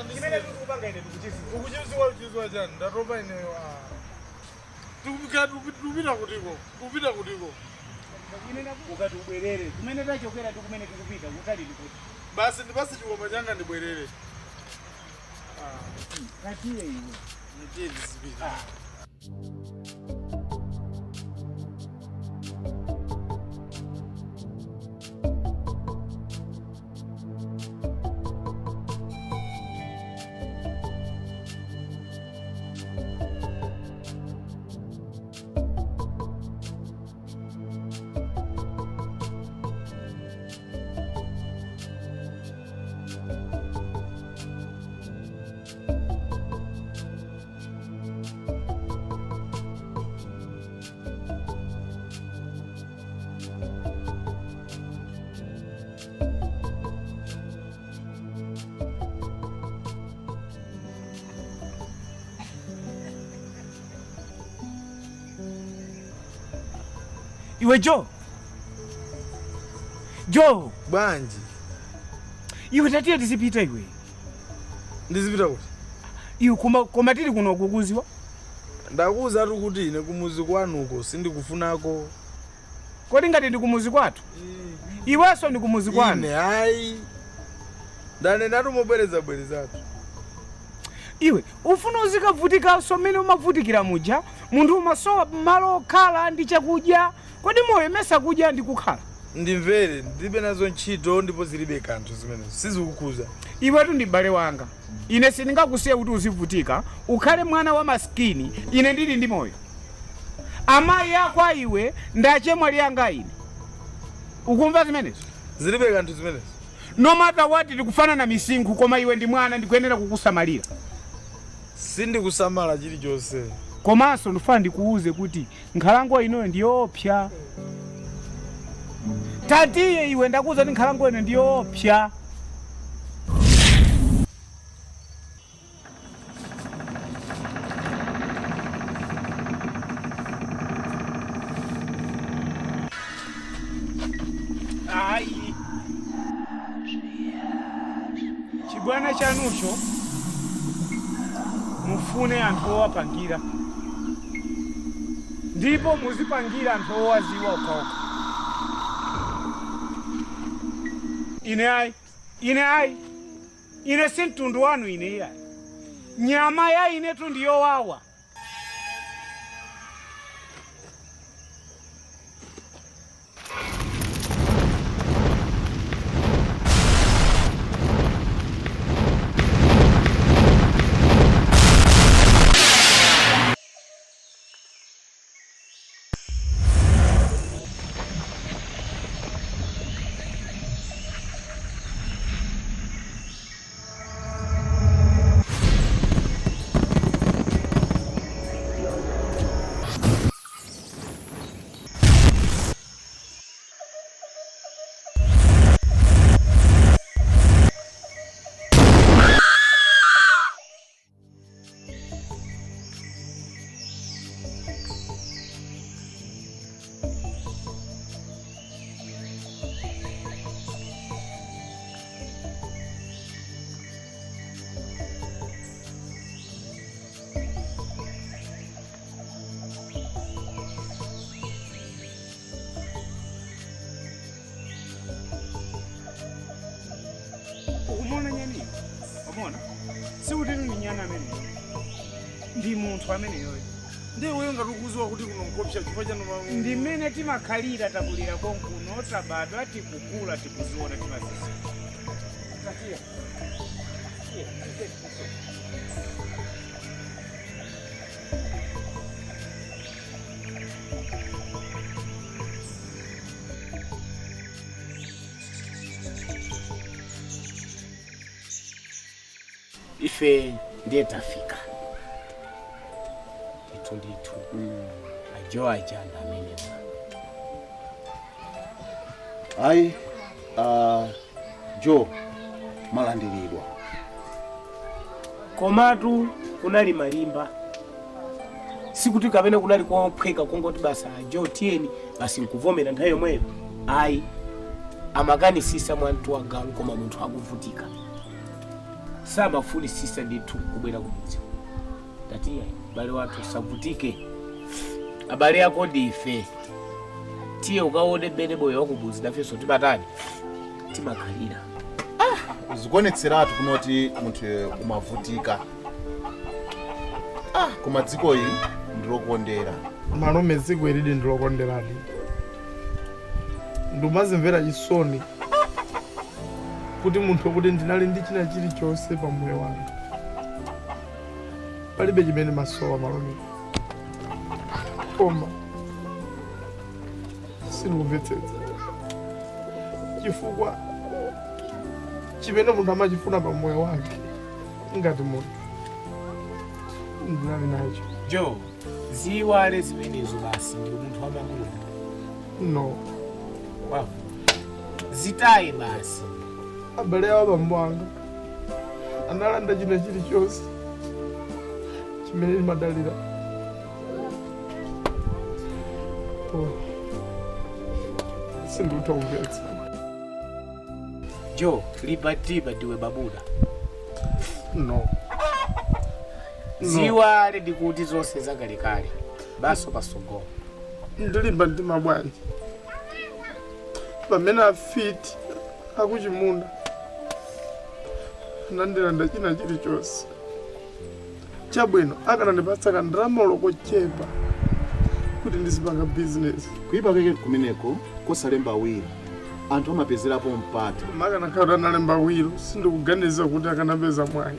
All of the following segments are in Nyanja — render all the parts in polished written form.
Kimene tukupanga ine ndikuchizi. Ukuchizwa chani? Ndatopa ineyo. Tupita kutiko. Ukati ubwerere. Kumene tachokera kumene tikupita kutali ndikuti. Basi ndipasi chikopa changa ndibwerere. Katiye iwe. Ndiye ndisipita. Iwe Joe Banji. Iwe tatiye tisipita iwe. Ndizipita kuti? Iwe koma tili kuno kukuziwa? Ndakuza ati kuti ine kumuzi kwanuko sindikufunako. Kodi ngati ndi kumuzi kwathu? Iweso ndi kumuzi kwanu? Ine hayi. Ndane ndatumobwerezatu. Iwe ufuna uzikavutika somene umavutikira muja, munthu umasowa malo okhala ndi chakudya. Kodi moyo mesa kudya ndi kukhala? Ndimvere, ndibe nazo ntchito ndipo zilibe kanthu zimene. Sizikukuza. Iwetu ndi bale wanga. Ine sindingakusiye kuti uzivutika, ukhale mwana wa maskini, ine ndili ndi moyo. Amayi ako iwe ndachemwa liyanga ine. Ukumva zimenezo? Zilibe kanthu zimenezo. No matter what tikufana na misinkhu koma iwe ndi mwana ndikuyenera kukusamalira. Sindikusamala chilichonse. Komanso ndifuna ndikuuze kuti nkhalango inoyo ndiyopsa. Tatiye iwe ndakuuza ndi nkhalango ino ndiyopsa. Ai. Chibwana chanucho mufune anthu owapangira. Ndipo muzipangira anthu owaziwa okauka. Ine sintundu wanu ine iya. Nyama ya ine tu ndiyo wawa. Umona nyani? Umona? Si utini ni nyana amene. Ndi munthu amene yoyo. Ndi wewe ngatukuzwa kuti kunomkopsha chifukwa chanu mwa. Ndi mene timakhalira takulira konkuno tabadwa tikukula tikuziona timazisa. Tatia. Ife ndiye tafika. Nditu. Ajo ajanda ameneyi. Ai, Joe, malandiridwa. Komatu kunali malimba. Sikuti kapena kunali kuphweka kongoti basa Joe tieni basi nkuvomera nthawi yomweyo. Ai, amakani sisa mwantu wagalu koma munthu akuvutika. samafunisisa ndithu kubwera kumudzi. Tatiya bale wathu savutike. Abale yako ndife. Tiye ukaone bene boyo wakubudzi dafeso tibatani. Timakhalira. Zikuonetseratu kunoti munthu umavutika. Koma dziko ili ndilokondera. Malume dziko ili ndilokonderadi. Ndumazimvera chisoni kuti munthu kuti ndinali ndi china chilichonse pa moyo wanga. Palibe chimene masowa malume. Koma sindikumvetsetsa chifukwa chimene munthu amachifuna pa moyo wake ngati munthu ndinali nacho. Jo, ziwale zimenezo basi ndi munthu wamangula. No. Wow. Zitaye basi. Abale awo bambo anga analanda china chilichonse chimene limadalira. Sindikutomvetsa. Jo, libatiba ndiwe babuda. No. Ziwale ndikuti zonse zakalekale. Baso pasogolo. Ndilimba mtima bwanji. Pamene afiti akuchimunda nandilanda china chilichonse. Chabwino akanandipatsa kandalama lokochepa kuti ndizipanga business. Kuipa keke kumeneko kosalemba awiri. Anthu amapezerapo mpata. Makanakhala analemba awiri sindikuganiza kuti akanapeza mwayi.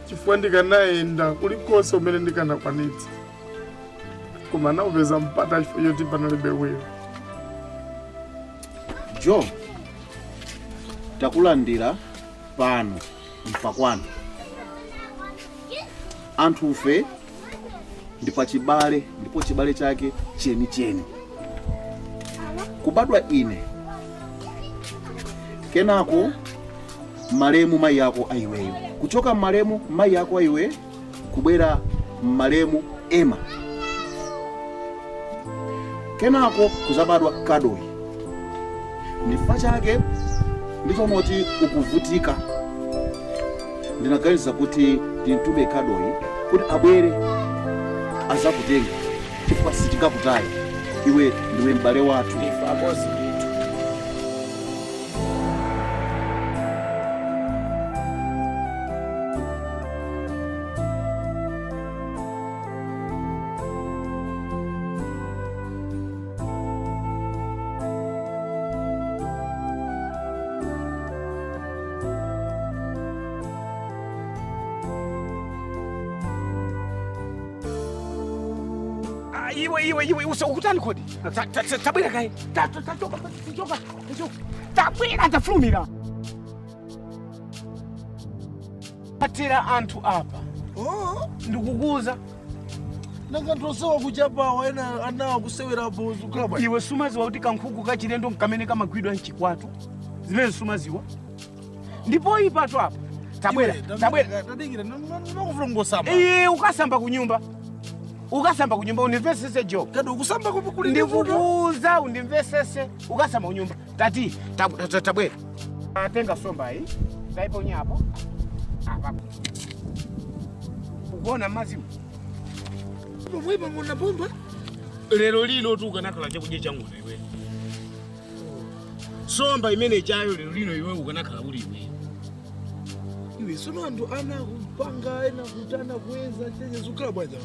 Chifukwa ndikanayenda kulikonse umene ndikanakwanitsa. Koma naupeza mpata chifukwa choti panalibe wiro. Jo, takulandira pano mpakwano. Anthufe ndipo chibale chake cheni. Kubadwa ine. Kenako malemu mai yako aiweyo. Kuchoka malemu mai yako aiwe kubwera malemu ema. Kenako kuzabadwa Kadoyi. Ndifa chake ndicho moti ukuvutika. Ndinaganiza kuti ndintume Kadoyi kuti abwere azakutenga chifukwa sitikakutayi. Iwe ndiwe mbale wathu. Ndifa bosi nditu. Iwe usakutani kodi. Tabwera kai. Tachoka. Tabwera tafulumira. Patira anthu apa. Ndikukuza. Nakantosewa kuchapa ena anawa kusewera bozu klaba. Iwe sumaziwa kuti kankhuku kachilendo kamene kamagwidwa mchikwatu. Zimene sumaziwa. Ndipo ipatu apa. Tabwera. Tadikira nakufuna ngosamba. Ukasamba kunyumba. Ukasamba kunyumba unimvesese Jo. Kado ukusamba kuli ndikukuza undimvesese ukasamba kunyumba. Tati tabwera. Atenga somba hii. Taipo nyapo. Apa. Uona mazimu. Mwiba mwana bomba. Lero lino tu ukanakhala chakudya changu iwe. Somba imene chayo lero lino iwe ukanakhala uli iwe. Iwe sono andu ana kupanga ena kutana kuweza chenye zukala bwaja.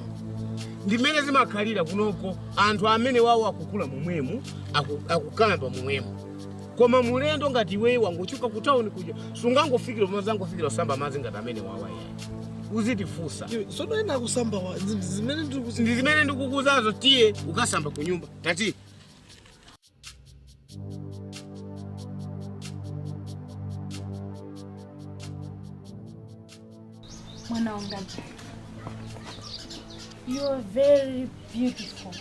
Ndimene zimakhalira kunoko anthu amene wawo akukula momwemu akukamba momwemu. Koma mulendo ngati iwe wangochuka ku town kuja sungangofikira mazangofikira samba mazi ngati amene wawa yayi. Uzitifusa. Sono ena kusamba zimene ndikukuzazo tiye ukasamba kunyumba. Tati Mwana wangaji. You are very beautiful.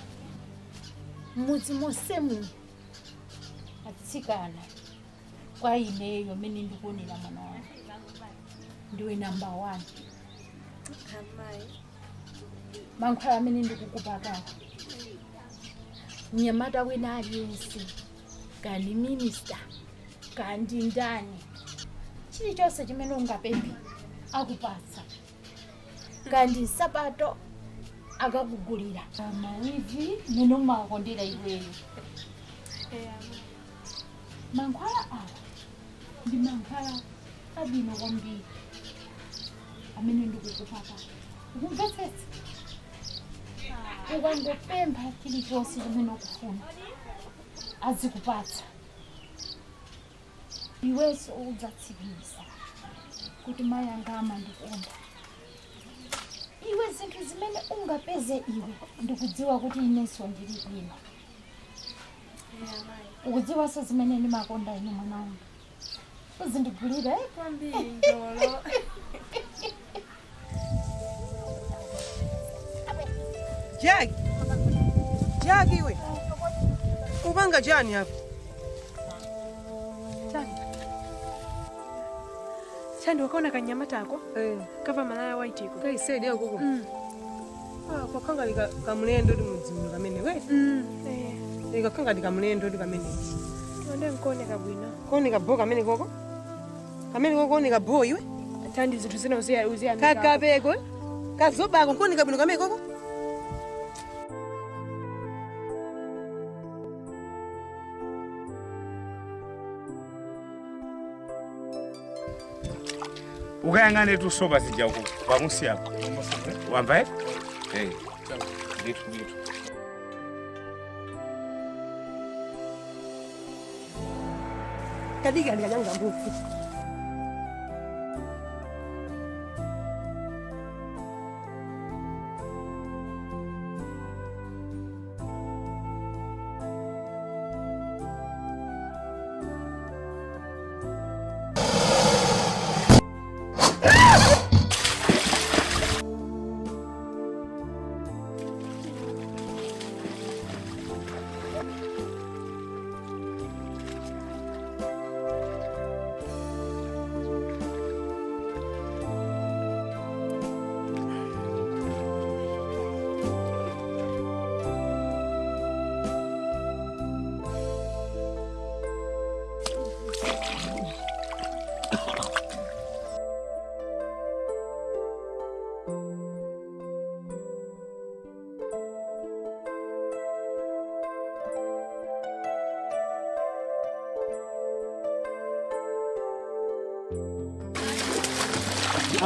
Mudzi mosemu atsikana kwa ineyo mene ndikuonera mwana wanga. Ndiwe number 1. Amai. Mankhwala amene ndikukupaka. Mnyamata wina aliyense. Kandi minister. Kandi ndani. chilichonse chimene ungapemphe akupatsa. Kandi sapato akakugulira. Mawivi mene umakondera iweyo. Mankhwala awa ndi mankhwala abwino kwambiri amene ndikukupaka. Ukumvetsetsa? Ukangopempha chilichonse chimene ukufuna azikupatsa. Iwenso udzatsimikiza kuti mayi anga amandikonda. Iwe zinthu zimene ungapeze iwe ndikudziwa kuti inenso ndili bwino. Ukudziwanso zimene ndimakonda ine mwana wanga. Uzindigulire kwambiri ndolo. Jackie iwe. Ubanga jani hapo? Chandi wakaona kanyama tako? Kava malaya white iko. Kai said yako huko. Kwa kanga lika kamulendo ndi mudzimu kamene we. Lika kanga lika mulendo ndi kamene. Wande nkone kabwina. Kone ka boka kamene koko? Kamene koko kone ka boy iwe? Tandi zinthu zina uzia Kakabeko. Kazoba kone kabwino kamene koko? Ukayangane tusoba zija uko pamusi hapo. Wambaye? Bitu. Kadiga ndiyanga mbufu.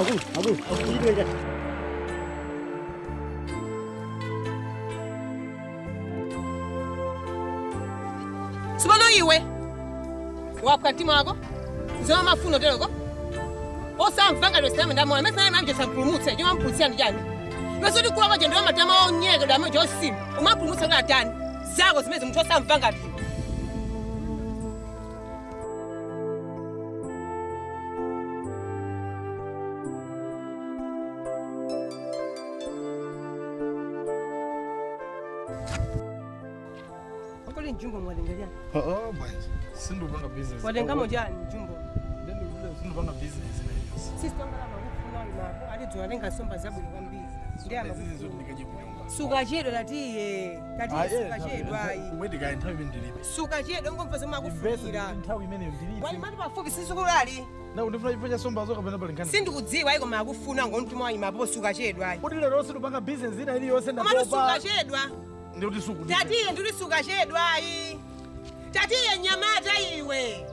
Aku ini aja. Subano iwe. Wakati mwako. Zoma mafuno teloko. Osa mvanga lwesema ndamona mesana manje sampulumutse nje mampulutsia ndijani. Lwesodi kuwa maje ndo matama onyego ndamo josim. Umampulumutsa ngatani. Zako zimeze muthu osamvanga ndi. Kole njumbo mwalengelea. Bwana. Sindupanga business. Wadengamo jani njumbo. Sindupanga business na hiyo. Sisi tongala makufuna mako ali tunalenga somba zabuli kwambiri. Ndiye Zizo ndikaje kunyumba. Sukachedo latiye. Tatiye sukachedo ayi. Umwedi ga nthawi ndilibe. Sukachedo ngomfazo makufira. Nthawi imene ndilibe. Wali mali pafupi sisukulali. Na undifuna ifonya somba zo kapena pali nkani. Sindikudziwa iko makufuna ngomtima wayi mapo sukachedo ayi. Kuti lero sindupanga business ina ili yonse Koma sukachedwa. Ndi kuti suku. Tatiye nduli sukachedwa ayi. Tatiye nyamata iwe.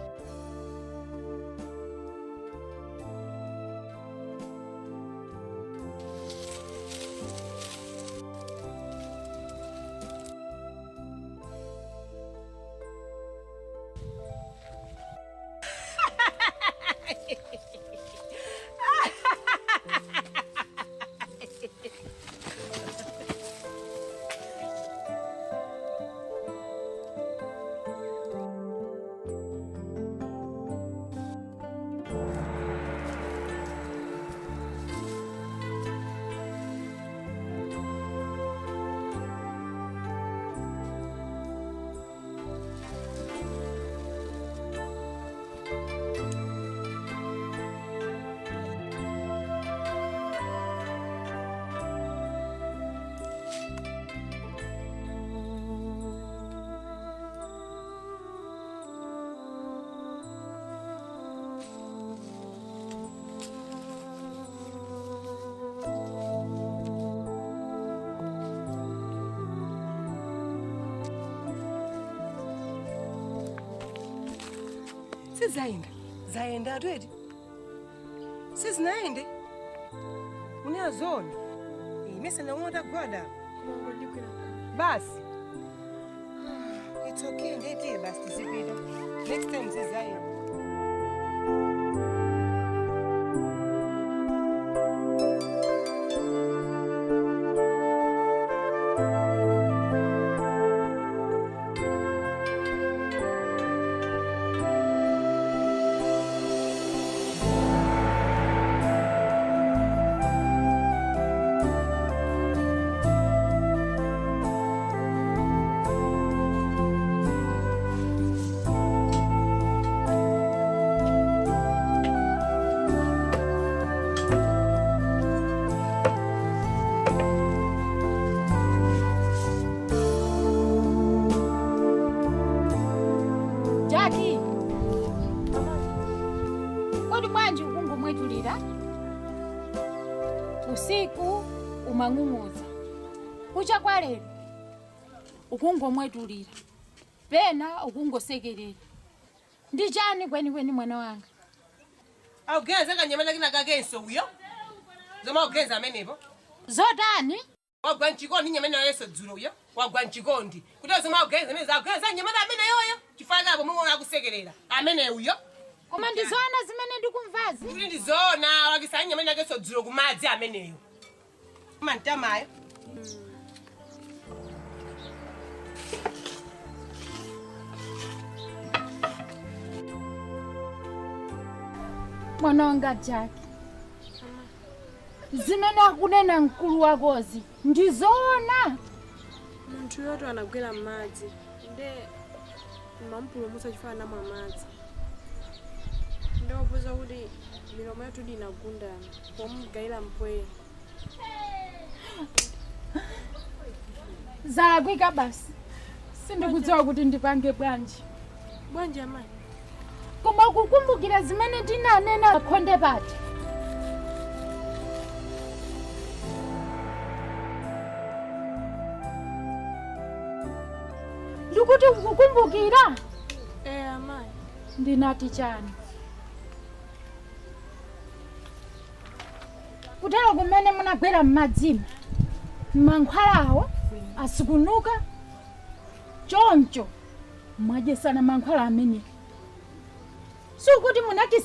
Zaenda tweti. Sizinaende. Unazona. Mimi na unaona gwada. Basi. It's okay, ndete basi tizipita. Next time zizaenda. Usiku umang'ung'uza. Kucha kwa lero ukungomwetulira. Pena ukungosekerera. Ndi chani kweni mwana wanga? Augeza kanyamala kina kagenso uyo. Zoma ugeza amenepo. Zotani? Wagwa nchikondi nyamena yeso dzulo uyo. Wagwa nchikondi. Kuti zoma ugeza neza ugeza nyamala amene yoyo. Chifaka apo mungu akusekerera. Amene uyo. Koma ndizona zimene ndikumvazi. Kuti ndizona wakisanya nyamena yeso dzulo kumadzi ameneyo. Mantamayo. Mwana wanga Jaki. Zimene akunena mkulu wakozi ndizona. Munthu yoto anagwera m'madzi. Nde mampulumutsa chifana namwa madzi. Ndopoza kuti milomo yathu inagundana pomugayira mpweya. Zalakwika basi. Sindikudziwa kuti ndipange bwanji. Bwanji amayi. Koma kukumbukira zimene tinanena khonde pati. Ndikuti kukumbukira? Amayi. Ndinati chani. Kutero kumene munagwera m'madzimo. Mankhwalawo asikunuka. Choncho mwajesana mankhwala amene. Sukuti munati